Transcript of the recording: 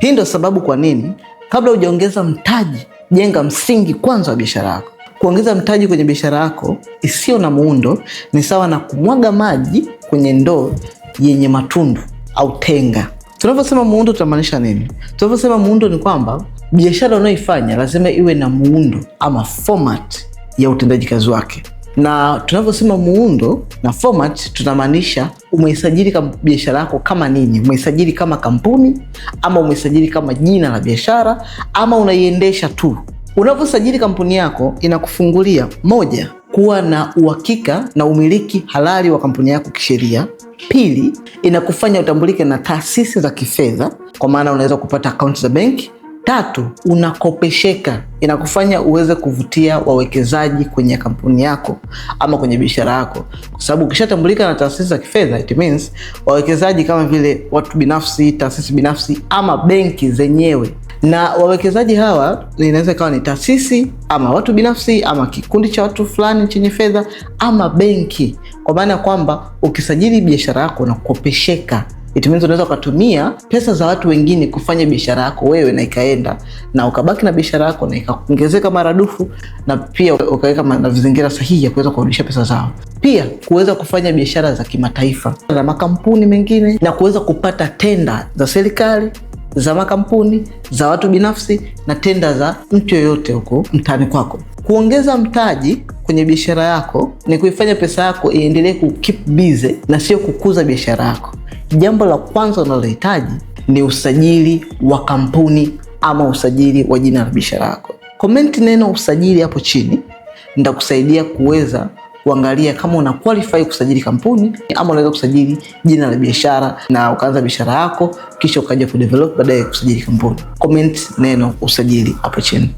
Hii ndio sababu kwa nini kabla hujaongeza mtaji, jenga msingi kwanza wa biashara yako. Kuongeza mtaji kwenye biashara yako isiyo na muundo ni sawa na kumwaga maji kwenye ndoo yenye matundu au tenga. Tunaposema muundo tunamaanisha nini? Tunaposema muundo ni kwamba biashara unayoifanya lazima iwe na muundo ama format ya utendaji kazi wake. Na tunaposema muundo na format tunamaanisha umeisajili kama biashara yako kama nini? Umeisajili kama kampuni ama umeisajili kama jina la biashara ama unaiendesha tu? Unaposajili kampuni yako inakufungulia moja, kuwa na uhakika na umiliki halali wa kampuni yako kisheria. Pili, inakufanya utambulike na taasisi za kifedha, kwa maana unaweza kupata akaunti za benki. Tatu, unakopesheka, inakufanya uweze kuvutia wawekezaji kwenye kampuni yako ama kwenye biashara yako, kwa sababu ukishatambulika na taasisi za kifedha, it means wawekezaji kama vile watu binafsi, taasisi binafsi ama benki zenyewe. Na wawekezaji hawa inaweza ikawa ni taasisi ama watu binafsi ama kikundi cha watu fulani chenye fedha ama benki, kwa maana kwamba ukisajili biashara yako na kukopesheka, it means unaweza kutumia pesa za watu wengine kufanya biashara yako wewe na ikaenda na ukabaki na biashara yako na ikaongezeka maradufu, na pia ukaweka na vizingira sahihi ya kuweza kurudisha pesa zao. Pia kuweza kufanya biashara za kimataifa na makampuni mengine na kuweza kupata tenda za serikali, za makampuni, za watu binafsi na tenda za mtu yoyote huko mtaani kwako. Kuongeza mtaji kwenye biashara yako ni kuifanya pesa yako iendelee keep busy na sio kukuza biashara yako. Jambo la kwanza unalohitaji ni usajili wa kampuni ama usajili wa jina la biashara yako. Comment neno usajili hapo chini, nitakusaidia kuweza kuangalia kama una qualify kusajili kampuni ama unaweza kusajili jina la biashara na ukaanza biashara yako kisha ukaja kudevelop baadaye kusajili kampuni. Comment neno usajili hapo chini.